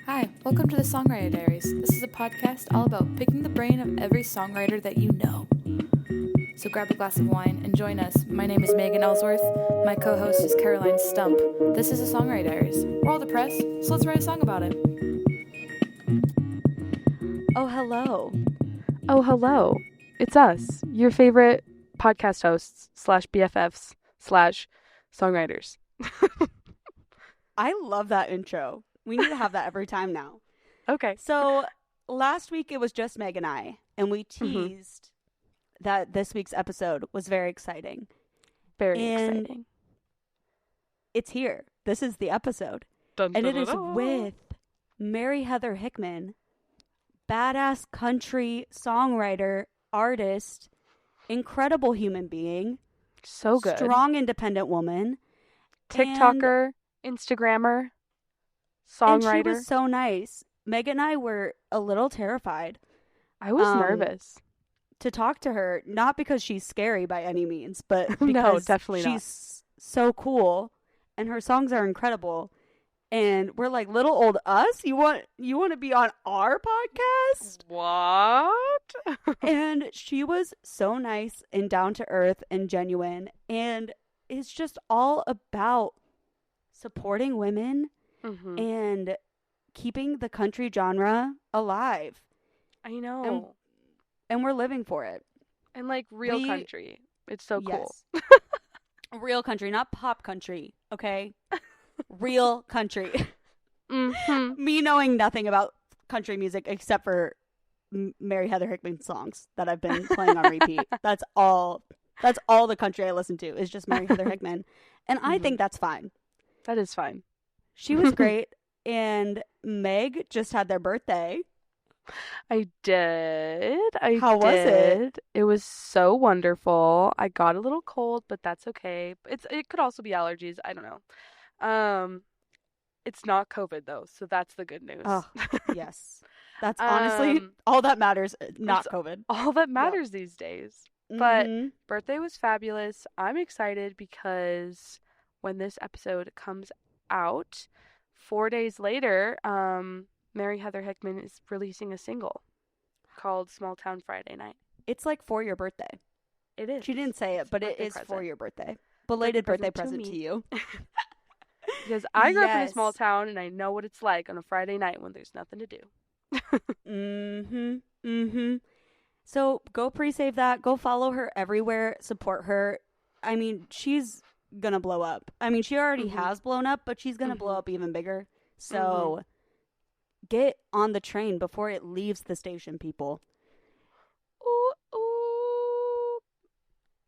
Hi, welcome to the Songwriter Diaries. This is a podcast all about picking the brain of every songwriter that you know. So grab a glass of wine and join us. My name is Megan Ellsworth. My co-host is Caroline Stump. This is the Songwriter Diaries. We're all depressed, so let's write a song about it. Oh, hello. Oh, hello. It's us, your favorite podcast hosts / BFFs / songwriters. I love that intro. We need to have that every time now. Okay. So last week it was just Meg and I, and we teased that this week's episode was very exciting. Very exciting. It's here. This is the episode. Dun, and dun, it is dun, dun. with Mary Heather Hickman, badass country songwriter, artist, incredible human being. So good. Strong, independent woman. TikToker, Instagrammer, songwriter. And she was so nice. Meg and I were a little terrified. I was nervous to talk to her, not because she's scary by any means, but because no, definitely she's so cool and her songs are incredible. And we're like, little old us? You want to be on our podcast? What? And she was so nice and down to earth and genuine, and it's just all about supporting women and keeping the country genre alive. I know. And we're living for it. And like real country. It's so cool. Yes. Real country, not pop country, okay? Real country. Me knowing nothing about country music except for Mary Heather Hickman songs that I've been playing on repeat. That's all the country I listen to is just Mary Heather Hickman. And I think that's fine. That is fine. She was great. And Meg just had their birthday. I did. How was it? It was so wonderful. I got a little cold, but that's okay. It could also be allergies. I don't know. It's not COVID though, so that's the good news. Oh, yes. That's honestly all that matters. Not COVID. All that matters these days. But birthday was fabulous. I'm excited because when this episode comes out, 4 days later, Mary Heather Hickman is releasing a single called Small Town Friday Night. It's like for your birthday. It is. She didn't say it, but it is for your birthday. Belated birthday present to you. Because I grew up in a small town and I know what it's like on a Friday night when there's nothing to do. So go pre-save that. Go follow her everywhere. Support her. I mean, she's gonna blow up. I mean, she already has blown up, but she's gonna blow up even bigger. So get on the train before it leaves the station, people. Ooh.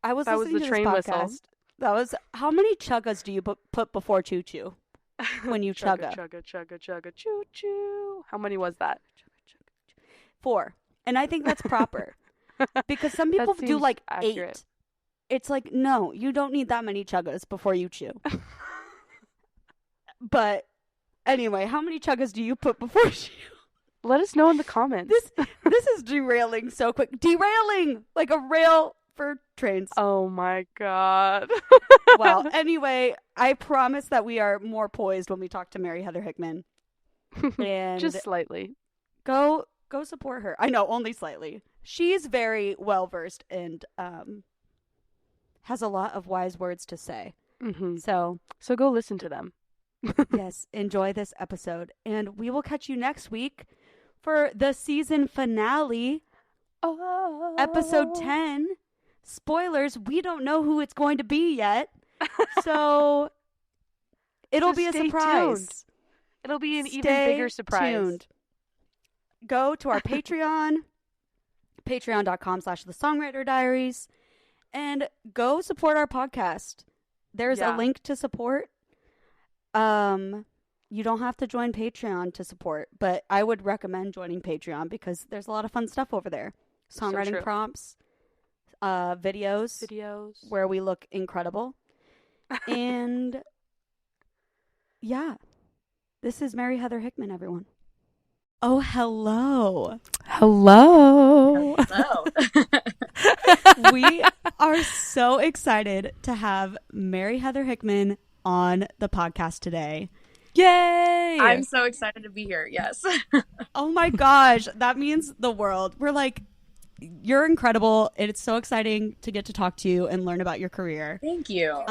I was that listening was the to train this podcast. whistle. That was, how many chuggas do you put before choo choo when you chugga? Chugga, choo choo. How many was that? 4. And I think that's proper. Because some people do like accurate. 8. It's like, no, you don't need that many chuggas before you chew. But anyway, how many chuggas do you put before you chew? Let us know in the comments. This is derailing so quick. Derailing! Like a rail for trains. Oh my god. Well, anyway, I promise that we are more poised when we talk to Mary Heather Hickman. And just slightly. Go support her. I know, only slightly. She's very well versed and has a lot of wise words to say. So go listen to them. Yes, enjoy this episode, and we will catch you next week for the season finale, episode 10. Spoilers, we don't know who it's going to be yet, so it'll be a surprise. Tuned. It'll be an even bigger surprise. Tuned. Go to our Patreon, patreon.com/The Songwriter Diaries, and go support our podcast. There's a link to support. You don't have to join Patreon to support, but I would recommend joining Patreon because there's a lot of fun stuff over there. Songwriting prompts, videos where we look incredible. And yeah, this is Mary Heather Hickman, everyone. Oh, hello. Hello. We are so excited to have Mary Heather Hickman on the podcast today. Yay! I'm so excited to be here. Yes. Oh my gosh, that means the world. We're like, you're incredible. It's so exciting to get to talk to you and learn about your career. Thank you.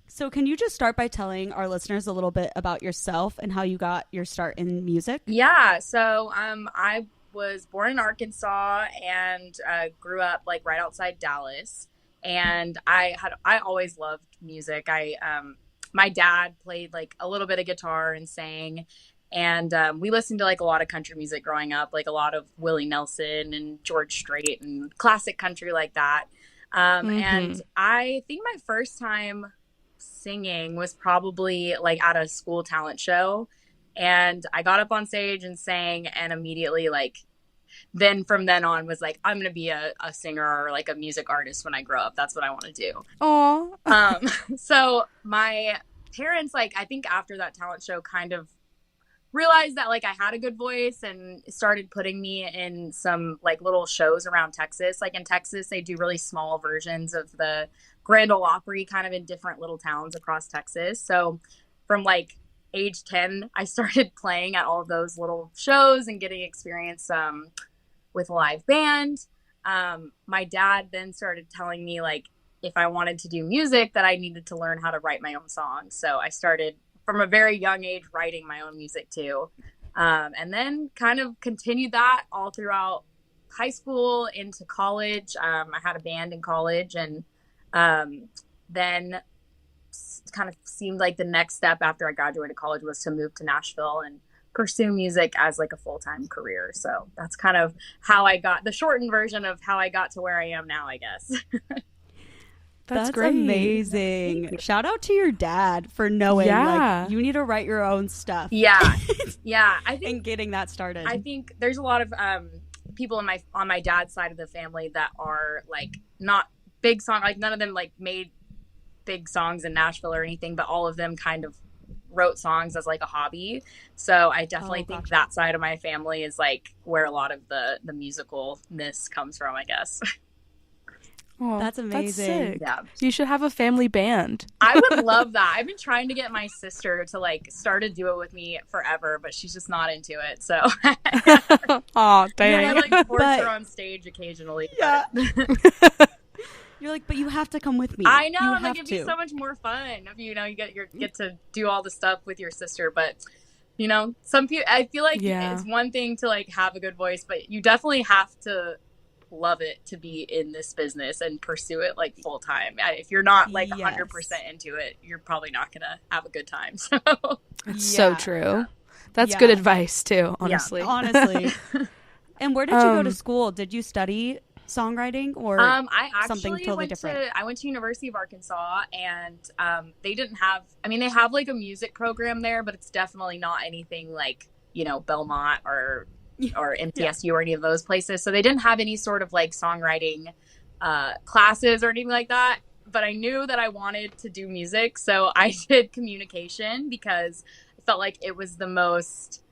So can you just start by telling our listeners a little bit about yourself and how you got your start in music? Yeah. So I was born in Arkansas and grew up like right outside Dallas. And I always loved music. My dad played like a little bit of guitar and sang. And we listened to like a lot of country music growing up, like a lot of Willie Nelson and George Strait and classic country like that. And I think my first time singing was probably like at a school talent show. And I got up on stage and sang, and immediately like then from then on was like, I'm gonna be a singer or like a music artist when I grow up. That's what I want to do. Aw. So my parents, like, I think after that talent show kind of realized that like I had a good voice and started putting me in some like little shows around Texas. Like in Texas, they do really small versions of the Grand Ole Opry kind of in different little towns across Texas. So from like age 10, I started playing at all of those little shows and getting experience with a live band. My dad then started telling me like if I wanted to do music that I needed to learn how to write my own songs. So I started from a very young age writing my own music too. And then kind of continued that all throughout high school into college. I had a band in college, and then kind of seemed like the next step after I graduated college was to move to Nashville and pursue music as like a full-time career. So that's kind of how I got the shortened version of how I got to where I am now, I guess. That's great. Amazing. Shout out to your dad for knowing like you need to write your own stuff. Yeah. I think and getting that started. I think there's a lot of people on my dad's side of the family that are like not big song, like none of them like made big songs in Nashville or anything, but all of them kind of wrote songs as like a hobby. So I definitely think that side of my family is like where a lot of the musicalness comes from, I guess. Oh, that's amazing. That's sick. Yeah. You should have a family band. I would love that. I've been trying to get my sister to like start a duo with me forever, but she's just not into it. So oh, dang. I like force her on stage occasionally. Yeah. You're like, but you have to come with me. I know. I'm like, it'd be so much more fun. You know, you get to do all the stuff with your sister, but you know, some people. I feel like it's one thing to like have a good voice, but you definitely have to love it to be in this business and pursue it like full time. If you're not like 100% into it, you're probably not gonna have a good time. So it's so true. That's good advice too, honestly. Yeah, honestly. And where did you go to school? Did you study songwriting or I actually something totally different? I went to University of Arkansas, and they didn't have, I mean, they have like a music program there, but it's definitely not anything like, you know, Belmont or MTSU or any of those places. So they didn't have any sort of like songwriting classes or anything like that. But I knew that I wanted to do music, so I did communication because I felt like it was the most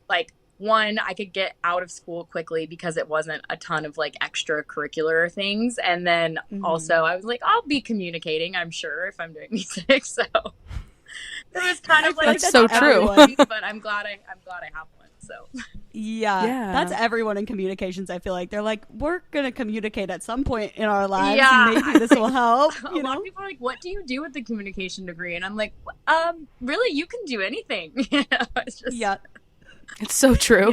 like one, I could get out of school quickly because it wasn't a ton of like extracurricular things. And then also I was like, I'll be communicating, I'm sure, if I'm doing music. So it was kind of like that's so true. But I'm glad I have one. So yeah, that's everyone in communications. I feel like they're like, we're gonna communicate at some point in our lives. And maybe this will help. A lot of people are like, what do you do with the communication degree? And I'm like, really, you can do anything. It's just it's so true.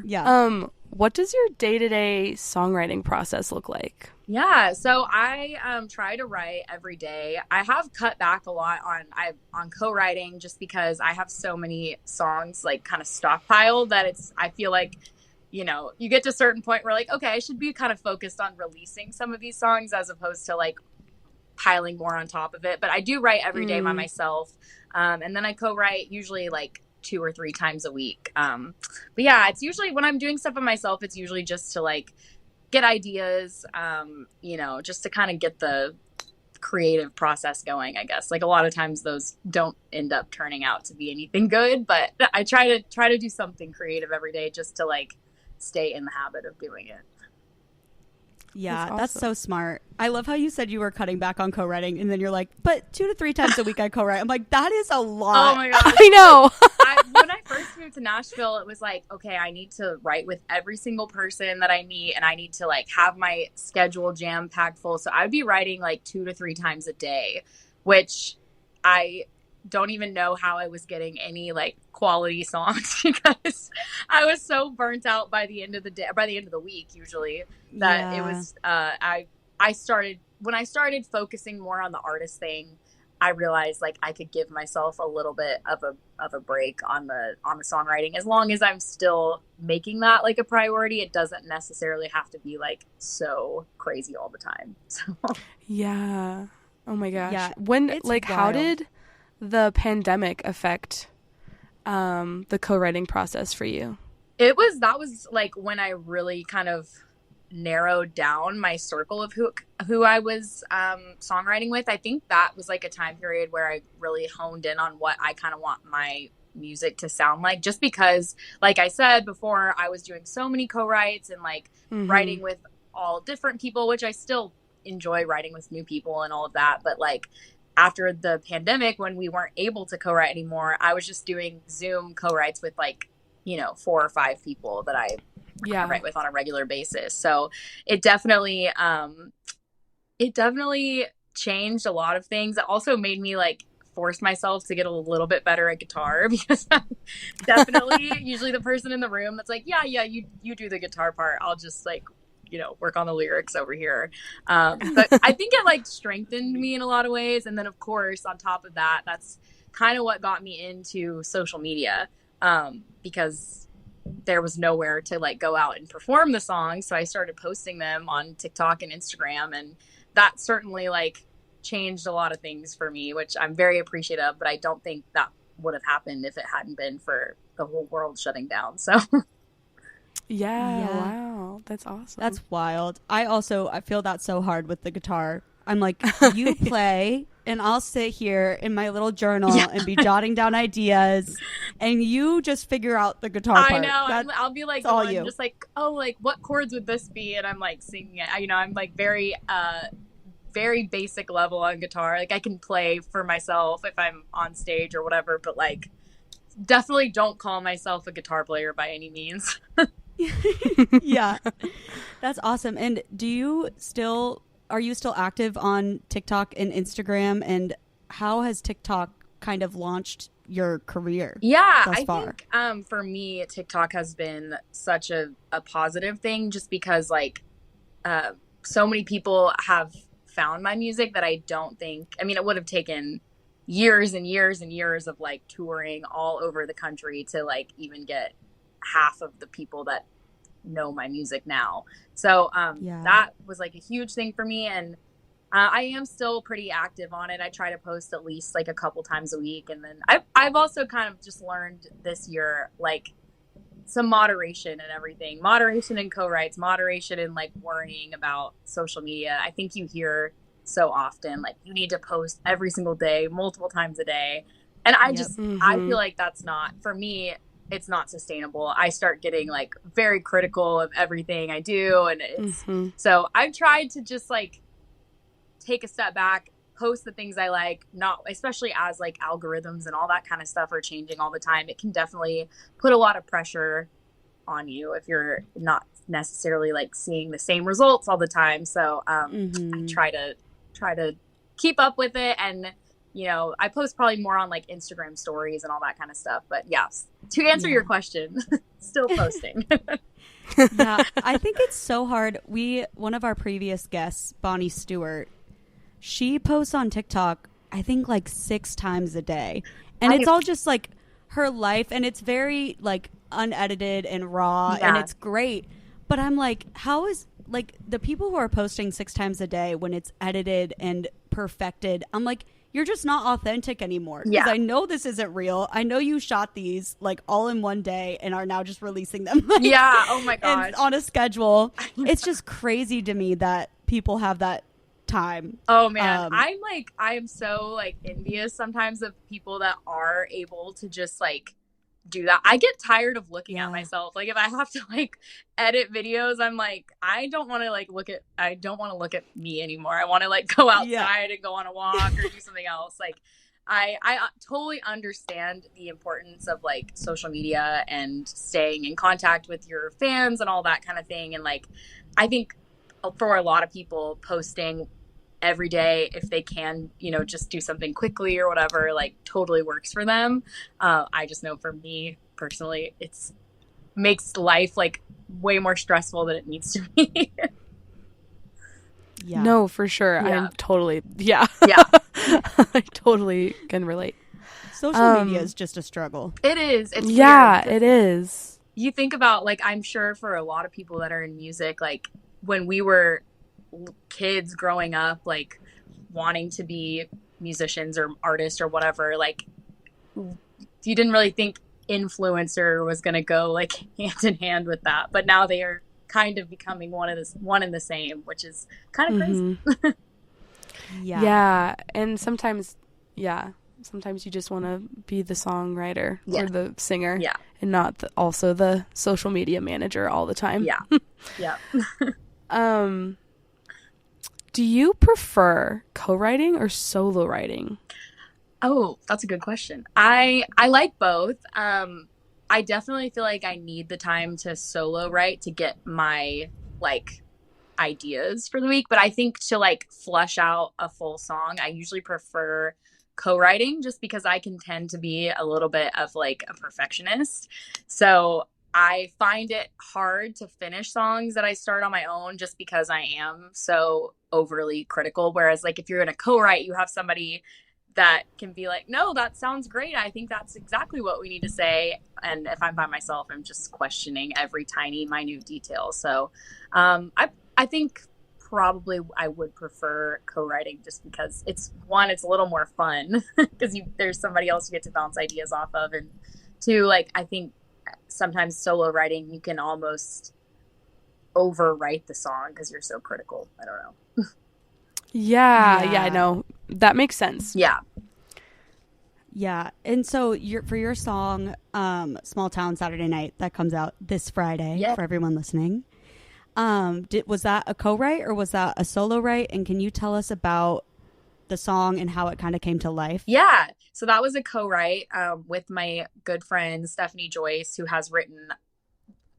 Yeah. What does your day-to-day songwriting process look like? Yeah, so I try to write every day. I have cut back a lot on co-writing just because I have so many songs like kind of stockpiled that I feel like, you know, you get to a certain point where like, okay, I should be kind of focused on releasing some of these songs as opposed to like piling more on top of it. But I do write every day by myself. And then I co-write usually like 2 or 3 times a week. But yeah, it's usually when I'm doing stuff by myself, it's usually just to like get ideas, you know, just to kind of get the creative process going, I guess. Like a lot of times those don't end up turning out to be anything good, but I try to do something creative every day just to like stay in the habit of doing it. Yeah, that's so smart. I love how you said you were cutting back on co-writing, and then you're like, but 2 to 3 times a week I co-write. I'm like, that is a lot. Oh my gosh. I know. When I first moved to Nashville, it was like, okay, I need to write with every single person that I meet, and I need to like have my schedule jam packed full. So I would be writing like 2 to 3 times a day, which I don't even know how I was getting any like quality songs because I was so burnt out by the end of the day, by the end of the week usually, that it was when I started focusing more on the artist thing, I realized like I could give myself a little bit of a break on the songwriting, as long as I'm still making that like a priority. It doesn't necessarily have to be like so crazy all the time. So yeah. Oh my gosh. Yeah, When like wild. How did the pandemic affect the co-writing process for you? that was like when I really kind of narrowed down my circle of who I was songwriting with. I think that was like a time period where I really honed in on what I kind of want my music to sound like, just because like I said before, I was doing so many co-writes and like writing with all different people, which I still enjoy writing with new people and all of that, but like after the pandemic, when we weren't able to co-write anymore, I was just doing Zoom co-writes with like, 4 or 5 people that I write with on a regular basis. So it definitely changed a lot of things. It also made me like force myself to get a little bit better at guitar, because I'm definitely usually the person in the room that's like, yeah, you do the guitar part. I'll just like, work on the lyrics over here. But I think it like strengthened me in a lot of ways. And then of course, on top of that, that's kind of what got me into social media, because there was nowhere to like go out and perform the songs. So I started posting them on TikTok and Instagram, and that certainly like changed a lot of things for me, which I'm very appreciative of, but I don't think that would have happened if it hadn't been for the whole world shutting down. So yeah. Wow, that's awesome. That's wild. I feel that so hard with the guitar. I'm like, you play and I'll sit here in my little journal and be jotting down ideas, and you just figure out the guitar part. I know. I'll be like, just like, oh, like what chords would this be? And I'm like singing it. I'm like very basic level on guitar. Like I can play for myself if I'm on stage or whatever, but like definitely don't call myself a guitar player by any means. Yeah, that's awesome. And are you still active on TikTok and Instagram? And how has TikTok kind of launched your career? Yeah, thus far? I think for me, TikTok has been such a positive thing, just because like so many people have found my music that I don't think, it would have taken years and years and years of like touring all over the country to like even get half of the people that know my music now. So that was like a huge thing for me, and I am still pretty active on it. I try to post at least like a couple times a week, and then I've also kind of just learned this year like some moderation and everything. Moderation in co-writes, moderation in like worrying about social media. I think you hear so often like you need to post every single day, multiple times a day, and I just I feel like that's not, for me, it's not sustainable. I start getting like very critical of everything I do, and it's so I've tried to just like take a step back, post the things I like, not especially as like algorithms and all that kind of stuff are changing all the time. It can definitely put a lot of pressure on you if you're not necessarily like seeing the same results all the time. So I try to keep up with it, and I post probably more on like Instagram stories and all that kind of stuff. But yes, to answer your question, still posting. Yeah, I think it's so hard. One of our previous guests, Bonnie Stewart, she posts on TikTok, I think like 6 times a day. And it's all just like her life, and it's very like unedited and raw, and it's great. But I'm like, how is like the people who are posting 6 times a day when it's edited and perfected, I'm like, you're just not authentic anymore. Because I know this isn't real. I know you shot these like all in one day and are now just releasing them. Like, oh my gosh. on a schedule. It's just crazy to me that people have that time. Oh man, I am so like envious sometimes of people that are able to just like do that. I get tired of looking at myself. Like if I have to like edit videos, I'm like, I don't want to look at me anymore. I want to like go outside and go on a walk or do something else. Like I totally understand the importance of like social media and staying in contact with your fans and all that kind of thing. And like, I think for a lot of people, posting every day, if they can, you know, just do something quickly or whatever, like totally works for them. I just know for me personally, it's makes life like way more stressful than it needs to be. Yeah. No, for sure. Yeah. I'm totally, yeah. I totally can relate. Social media is just a struggle. It is. It's weird. It is. You think about like, I'm sure for a lot of people that are in music, like when we were kids growing up, like wanting to be musicians or artists or whatever, like you didn't really think influencer was going to go like hand in hand with that, but now they are kind of becoming one and the same, which is kind of crazy. Yeah. And sometimes you just want to be the songwriter or the singer and not also the social media manager all the time. Do you prefer co-writing or solo writing? Oh, that's a good question. I like both. I definitely feel like I need the time to solo write to get my like ideas for the week, but I think to like flush out a full song, I usually prefer co-writing just because I can tend to be a little bit of like a perfectionist. So I find it hard to finish songs that I start on my own just because I am so overly critical. Whereas like if you're in a co-write, you have somebody that can be like, no, that sounds great. I think that's exactly what we need to say. And if I'm by myself, I'm just questioning every tiny, minute detail. So I think probably I would prefer co-writing just because it's a little more fun because there's somebody else you get to bounce ideas off of. And two, like, I think sometimes solo writing, you can almost overwrite the song because you're so critical. I don't know. Yeah, I know. That makes sense. Yeah. And so for your song, Small Town Saturday Night, that comes out this Friday for everyone listening. Was that a co-write or was that a solo write? And can you tell us about the song and how it kind of came to life? Yeah. So that was a co-write with my good friend, Stephanie Joyce, who has written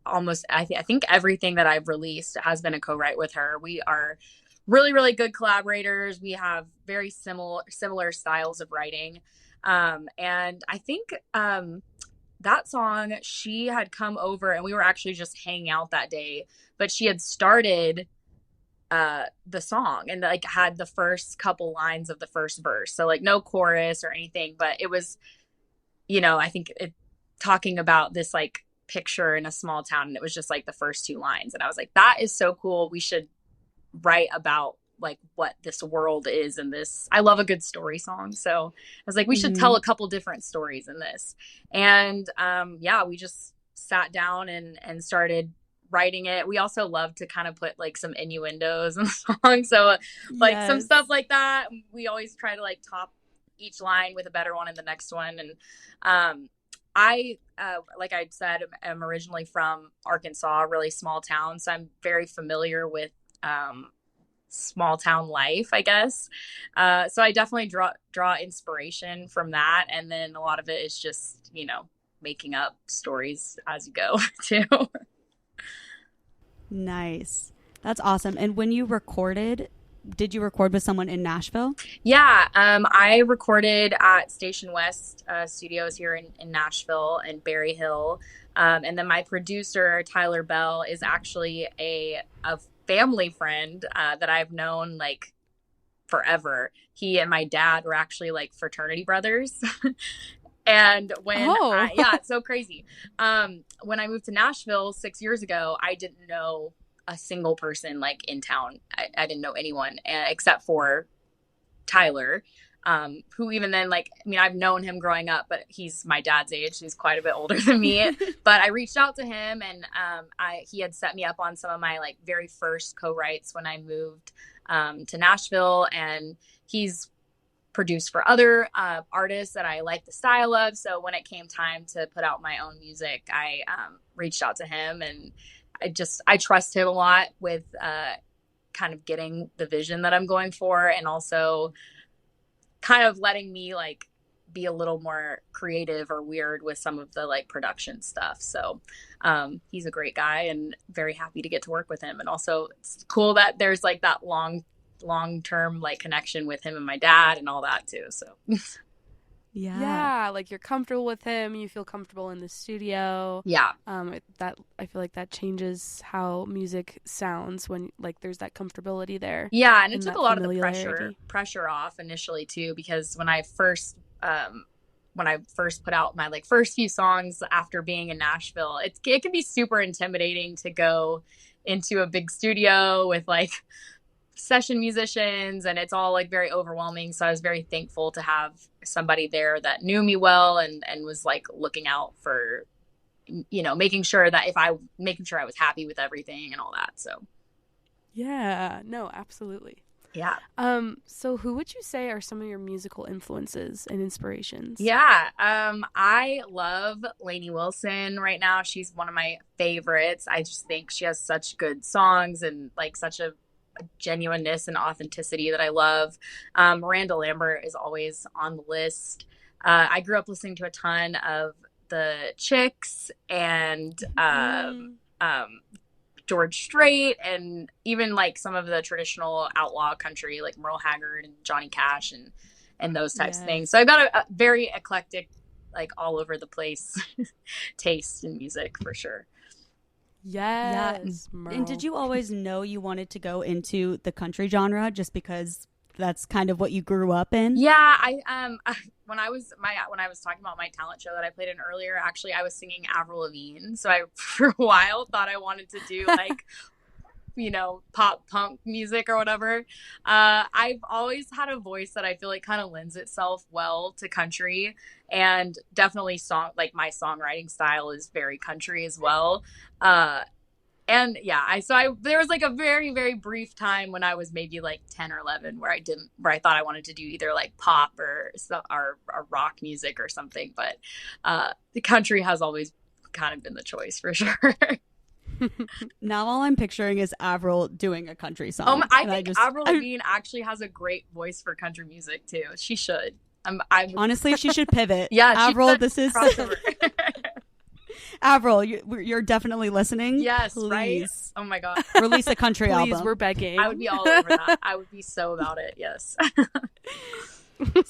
almost, I think everything that I've released has been a co-write with her. We are really, really good collaborators. We have very similar styles of writing. And I think that song, she had come over and we were actually just hanging out that day, but she had started the song and like had the first couple lines of the first verse. So like no chorus or anything, but it was, you know, I think talking about this like picture in a small town, and it was just like the first two lines. And I was like, that is so cool. We should write about like what this world is in this. I love a good story song. So I was like, we should tell a couple different stories in this. And we just sat down and started writing it. We also love to kind of put like some innuendos in the song. So like some stuff like that. We always try to like top each line with a better one in the next one. And I, like I said, am originally from Arkansas, a really small town. So I'm very familiar with small town life, I guess. So I definitely draw inspiration from that. And then a lot of it is just, you know, making up stories as you go too. Nice. That's awesome. And when you recorded, did you record with someone in Nashville? Yeah, I recorded at Station West Studios here in Nashville and Berry Hill. And then my producer, Tyler Bell, is actually a family friend that I've known like forever. He and my dad were actually like fraternity brothers. And when it's so crazy. When I moved to Nashville 6 years ago, I didn't know a single person like in town. I didn't know anyone except for Tyler, who even then, like, I mean, I've known him growing up, but he's my dad's age. He's quite a bit older than me. But I reached out to him, and he had set me up on some of my like very first co-writes when I moved to Nashville, and he's produced for other artists that I like the style of. So when it came time to put out my own music, I reached out to him, and I trust him a lot with kind of getting the vision that I'm going for, and also kind of letting me like be a little more creative or weird with some of the like production stuff. So he's a great guy, and very happy to get to work with him. And also it's cool that there's like that long-term like connection with him and my dad and all that too. So yeah, like you're comfortable with him, you feel comfortable in the studio. Yeah. That I feel like that changes how music sounds when like there's that comfortability there. Yeah, and it took a lot of the pressure off initially too, because when I first put out my like first few songs after being in Nashville, it can be super intimidating to go into a big studio with like session musicians, and it's all like very overwhelming. So I was very thankful to have somebody there that knew me well and was like looking out for, you know, making sure I was happy with everything and all that. So yeah, no, absolutely. Yeah. So who would you say are some of your musical influences and inspirations? Yeah. I love Lainey Wilson right now. She's one of my favorites. I just think she has such good songs and like such a genuineness and authenticity that I love. Miranda Lambert is always on the list. I grew up listening to a ton of the Chicks and George Strait, and even like some of the traditional outlaw country like Merle Haggard and Johnny Cash and those types of things. So I've got a very eclectic, like all over the place taste in music for sure. Yes. And did you always know you wanted to go into the country genre just because that's kind of what you grew up in? Yeah, I when I was talking about my talent show that I played in earlier, actually I was singing Avril Lavigne. So I for a while thought I wanted to do like you know, pop punk music or whatever. I've always had a voice that I feel like kind of lends itself well to country, and definitely my songwriting style is very country as well. And yeah, there was like a very, very brief time when I was maybe like 10 or 11 where I thought I wanted to do either like pop or rock music or something. But the country has always kind of been the choice for sure. Now all I'm picturing is Avril doing a country song. I think Avril Lavigne actually has a great voice for country music too. She should. Honestly, she should pivot. Yeah, Avril, this is Avril, you're definitely listening. Yes, please. Right? Oh my God. Release a country album. Please, we're begging. I would be all over that. I would be so about it, yes.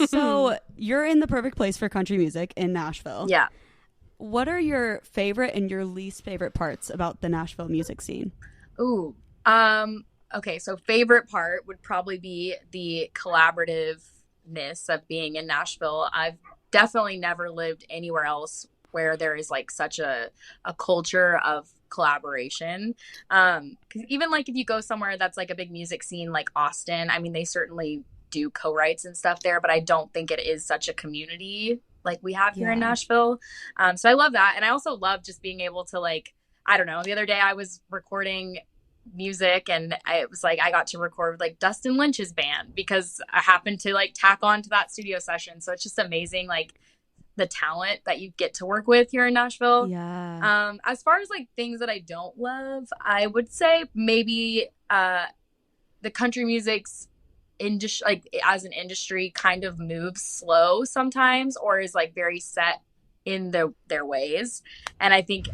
So you're in the perfect place for country music in Nashville. Yeah. What are your favorite and your least favorite parts about the Nashville music scene? Ooh. Okay, so favorite part would probably be the collaborativeness of being in Nashville. I've definitely never lived anywhere else where there is like such a culture of collaboration. 'Cause even like if you go somewhere that's like a big music scene like Austin, I mean, they certainly do co-writes and stuff there, but I don't think it is such a community like we have here in Nashville. So I love that. And I also love just being able to like, I don't know, the other day I was recording music and it was like I got to record with like Dustin Lynch's band because I happened to like tack on to that studio session. So it's just amazing, like the talent that you get to work with here in Nashville. Yeah. As far as like things that I don't love, I would say maybe the country music's industry, like as an industry, kind of moves slow sometimes, or is like very set in their ways. And I think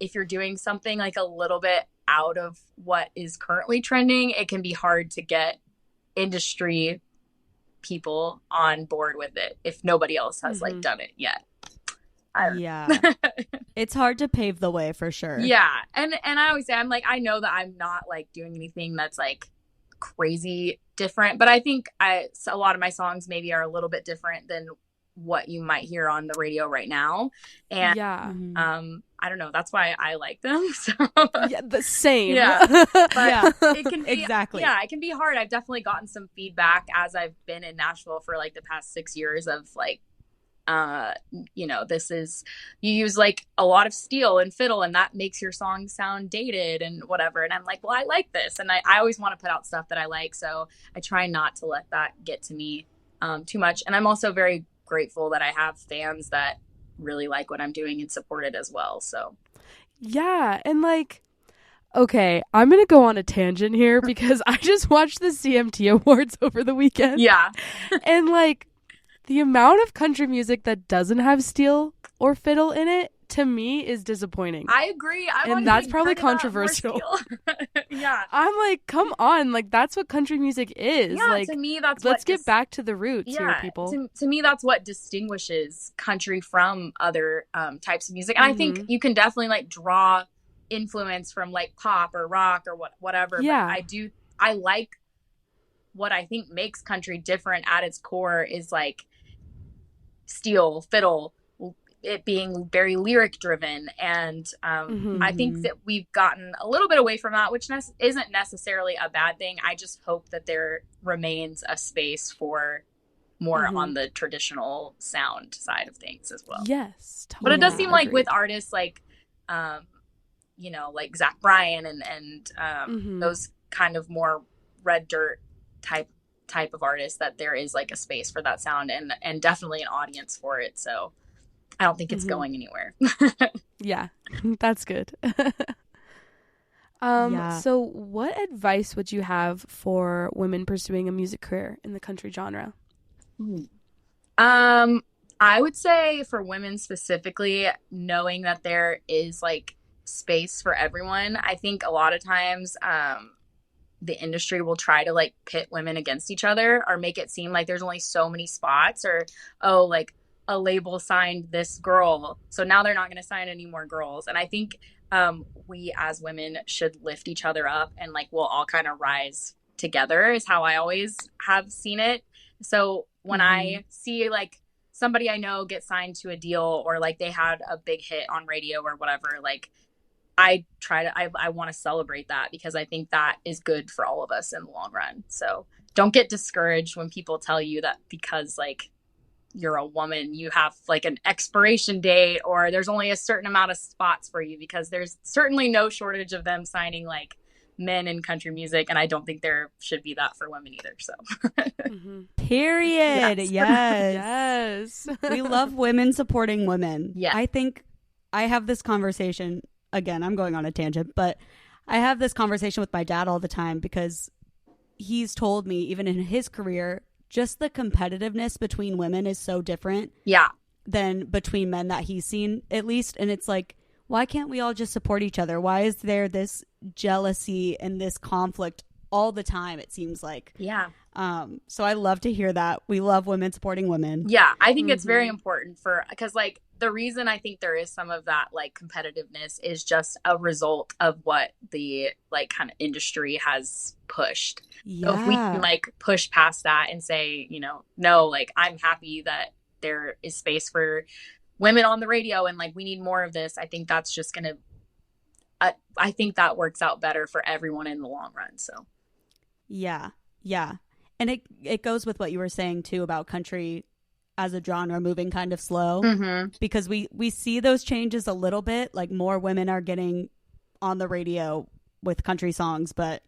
if you're doing something like a little bit out of what is currently trending, it can be hard to get industry people on board with it if nobody else has like done it yet. Yeah. It's hard to pave the way for sure. Yeah. And I always say, I'm like, I know that I'm not like doing anything that's like crazy different, but I think a lot of my songs maybe are a little bit different than what you might hear on the radio right now. And I don't know, that's why I like them. So yeah, the same. Yeah. But yeah. It can be, exactly. Yeah, it can be hard. I've definitely gotten some feedback as I've been in Nashville for like the past 6 years of like, you know, you use like a lot of steel and fiddle and that makes your song sound dated and whatever. And I'm like, well, I like this. And I always want to put out stuff that I like. So I try not to let that get to me too much. And I'm also very grateful that I have fans that really like what I'm doing and support it as well. So yeah, and like, okay, I'm gonna go on a tangent here because I just watched the CMT Awards over the weekend. yeah, and like the amount of country music that doesn't have steel or fiddle in it, to me, is disappointing. I agree. And that's probably controversial. Yeah, I'm like, come on, like that's what country music is. Yeah, like, to me, that's let's get back to the roots here, people. To me, that's what distinguishes country from other types of music. And I think you can definitely like draw influence from like pop or rock or whatever. Yeah. But I like what I think makes country different at its core is like steel, fiddle, it being very lyric driven. And I think that we've gotten a little bit away from that, which isn't necessarily a bad thing. I just hope that there remains a space for more on the traditional sound side of things as well. Yes, totally. But it does seem like with artists like you know, like Zach Bryan and those kind of more red dirt type of artists, that there is like a space for that sound and definitely an audience for it. So I don't think it's going anywhere. Yeah, that's good. So what advice would you have for women pursuing a music career in the country genre? I would say for women specifically, knowing that there is like space for everyone. I think a lot of times the industry will try to like pit women against each other or make it seem like there's only so many spots, or like a label signed this girl, so now they're not going to sign any more girls. And I think we as women should lift each other up, and like we'll all kind of rise together is how I always have seen it. So when I see like somebody I know get signed to a deal, or like they had a big hit on radio or whatever, like I want to celebrate that, because I think that is good for all of us in the long run. So don't get discouraged when people tell you that because like you're a woman, you have like an expiration date, or there's only a certain amount of spots for you, because there's certainly no shortage of them signing like men in country music. And I don't think there should be that for women either. So period. Yes. We love women supporting women. Yeah. I think I have this conversation, again, I'm going on a tangent, but I have this conversation with my dad all the time, because he's told me even in his career, just the competitiveness between women is so different than between men that he's seen, at least. And it's like, why can't we all just support each other? Why is there this jealousy and this conflict all the time, it seems like? Yeah. So I love to hear that. We love women supporting women. Yeah, I think it's very important because like the reason I think there is some of that like competitiveness is just a result of what the like kind of industry has pushed. Yeah. So if we can like push past that and say, you know, no, like I'm happy that there is space for women on the radio and like we need more of this, I think that's just gonna I think that works out better for everyone in the long run. So yeah, and it goes with what you were saying too about country as a genre moving kind of slow, because we see those changes a little bit, like more women are getting on the radio with country songs, but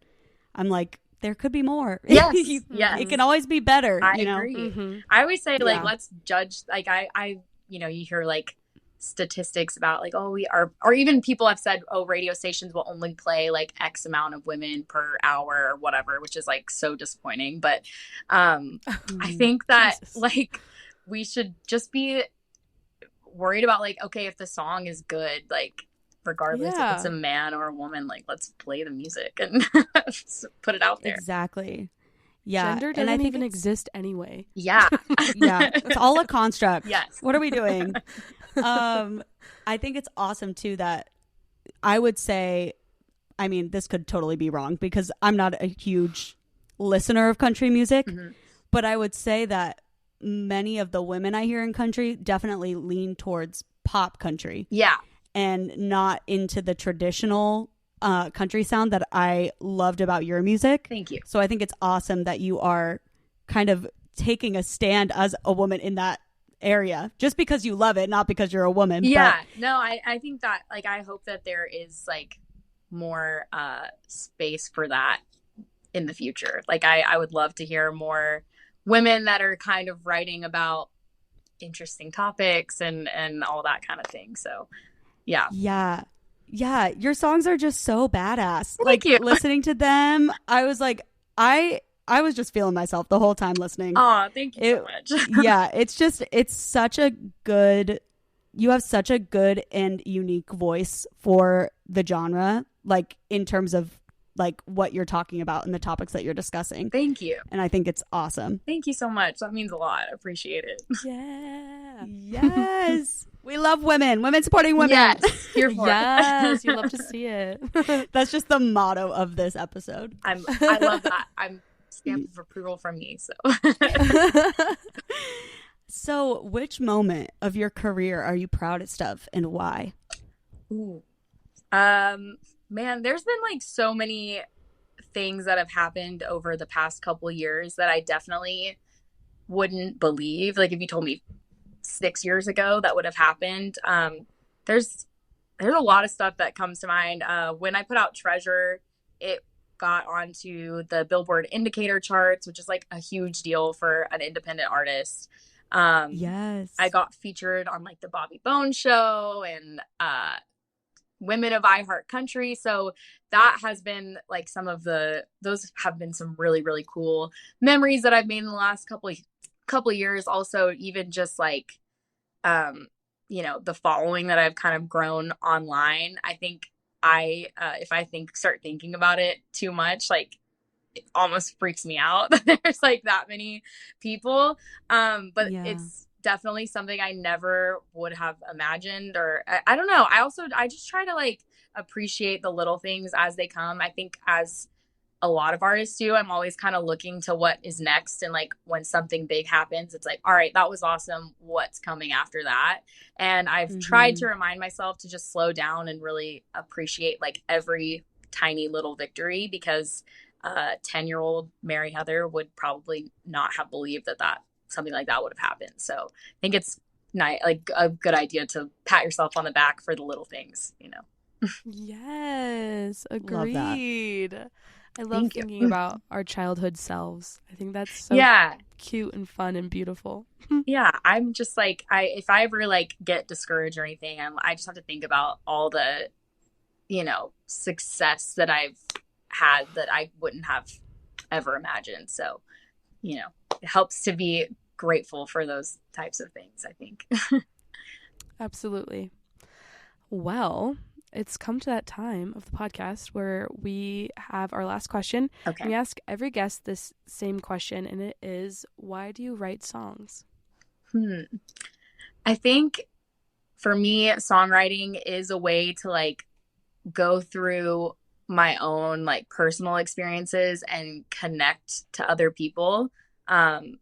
I'm like, there could be more. Yes. It can always be better. I you know? agree. I always say like, let's judge, like I you know, you hear like statistics about like, oh, we are, or even people have said, oh, radio stations will only play like X amount of women per hour or whatever, which is like so disappointing. But I think that like we should just be worried about like, okay, if the song is good, like regardless if it's a man or a woman, like let's play the music and put it out there. Exactly. Yeah. Gender doesn't even exist anyway. Yeah. It's all a construct. Yes. What are we doing? I think it's awesome too that I would say, I mean, this could totally be wrong because I'm not a huge listener of country music, but I would say that many of the women I hear in country definitely lean towards pop country. Yeah. And not into the traditional country sound that I loved about your music. Thank you. So I think it's awesome that you are kind of taking a stand as a woman in that area, just because you love it, not because you're a woman. Yeah. No, I think that like I hope that there is like more space for that in the future. Like I would love to hear more women that are kind of writing about interesting topics and all that kind of thing. So Yeah. Your songs are just so badass. Thank you. Listening to them, I was like, I was just feeling myself the whole time listening. Oh, thank you so much. Yeah, it's such a good, you have such a good and unique voice for the genre, like in terms of like what you're talking about and the topics that you're discussing. Thank you. And I think it's awesome. Thank you so much. That means a lot. I appreciate it. Yeah. Yes. We love women supporting women. Yes. Here for Yes, you love to see it. That's just the motto of this episode. I love that. I'm stamp of approval from me. So So which moment of your career are you proudest of and why? Ooh. Man, there's been like so many things that have happened over the past couple years that I definitely wouldn't believe. Like if you told me 6 years ago that would have happened. There's a lot of stuff that comes to mind. When I put out Treasure, it got onto the Billboard Indicator charts, which is like a huge deal for an independent artist. Yes. I got featured on like the Bobby Bones show and Women of I Heart Country. So that has been like those have been some really, really cool memories that I've made in the last couple of years. Also, even just like, the following that I've kind of grown online. I think if I start thinking about it too much, like it almost freaks me out that there's like that many people. But it's definitely something I never would have imagined, or I don't know. I just try to like appreciate the little things as they come. I think as a lot of artists do, I'm always kind of looking to what is next. And like when something big happens, it's like, all right, that was awesome. What's coming after that? And I've tried to remind myself to just slow down and really appreciate like every tiny little victory, because 10-year-old Mary Heather would probably not have believed that something like that would have happened. So I think it's like a good idea to pat yourself on the back for the little things, Yes, agreed. Love I love thinking about our childhood selves. I think that's so cute and fun and beautiful. Yeah, I'm just like, if I ever like get discouraged or anything, I just have to think about all the, success that I've had that I wouldn't have ever imagined. So, it helps to be grateful for those types of things, I think. Absolutely. Well, it's come to that time of the podcast where we have our last question. Okay. We ask every guest this same question, and it is, why do you write songs? I think for me, songwriting is a way to like go through my own like personal experiences and connect to other people, in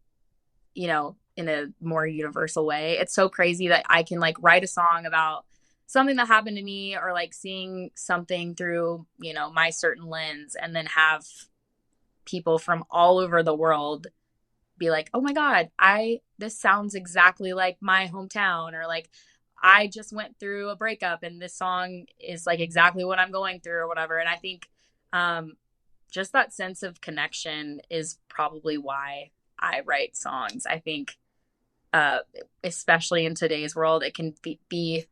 a more universal way. It's so crazy that I can like write a song about something that happened to me, or like seeing something through, my certain lens, and then have people from all over the world be like, oh my God, this sounds exactly like my hometown, or like, I just went through a breakup and this song is like exactly what I'm going through or whatever. And I think, just that sense of connection is probably why I write songs. I think, especially in today's world, it can be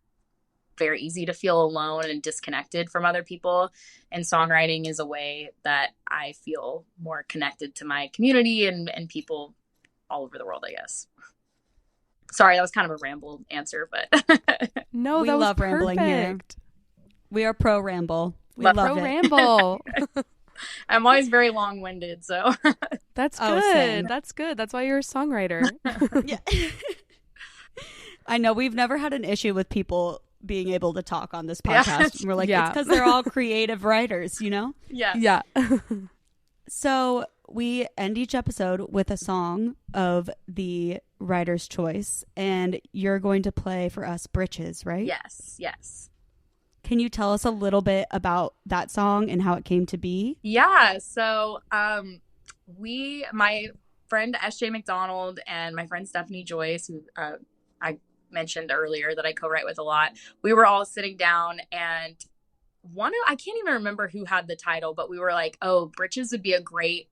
very easy to feel alone and disconnected from other people. And songwriting is a way that I feel more connected to my community and people all over the world, I guess. Sorry, that was kind of a ramble answer, but no, we that love was rambling here. We are pro ramble. We love pro it. Ramble. I'm always very long-winded, so that's good. Same. That's good. That's why you're a songwriter. Yeah. I know we've never had an issue with people being able to talk on this podcast. Yeah. We're like, it's because they're all creative writers, Yeah. So we end each episode with a song of the writer's choice, and you're going to play for us Britches, right? Yes. Can you tell us a little bit about that song and how it came to be? Yeah. So my friend SJ McDonald and my friend Stephanie Joyce, who I mentioned earlier that I co-write with a lot, we were all sitting down, and I can't even remember who had the title, but we were like, oh, Britches would be a great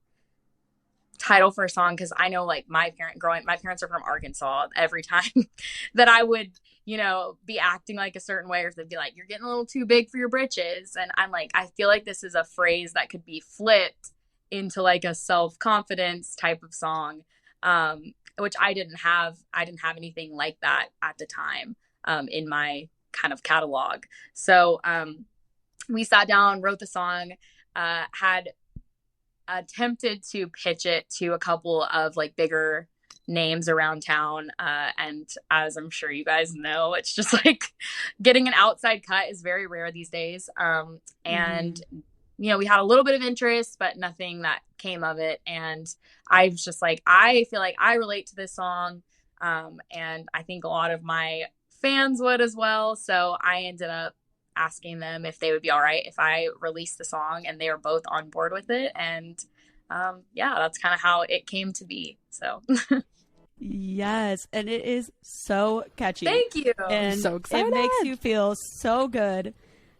title for a song, because I know like my parents are from Arkansas. Every time that I would, you know, be acting like a certain way, or they'd be like, you're getting a little too big for your britches. And I'm like, I feel like this is a phrase that could be flipped into like a self-confidence type of song, which I didn't have anything like that at the time in my kind of catalog. So we sat down, wrote the song, had attempted to pitch it to a couple of like bigger names around town, and as I'm sure you guys know, it's just like getting an outside cut is very rare these days, and you know, we had a little bit of interest but nothing that came of it. And I was just like, I feel like I relate to this song, and I think a lot of my fans would as well. So I ended up asking them if they would be all right if I released the song, and they were both on board with it. And yeah, that's kind of how it came to be. So yes, and it is so catchy. Thank you. And I'm so excited. it makes you feel so good.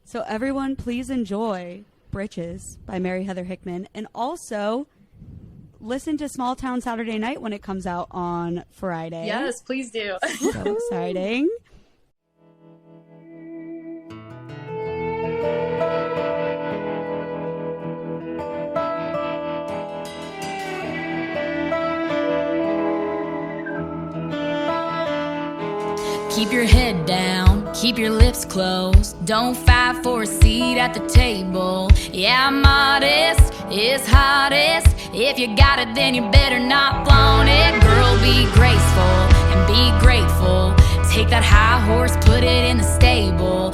So everyone, please enjoy Britches by Mary Heather Hickman, and also listen to Small Town Saturday Night when it comes out on Friday. Yes, please do. So exciting. Keep your head down, keep your lips closed. Don't fight for a seat at the table. Yeah, modest is hottest. If you got it, then you better not flaunt it. Girl, be graceful and be grateful. Take that high horse, put it in the stable.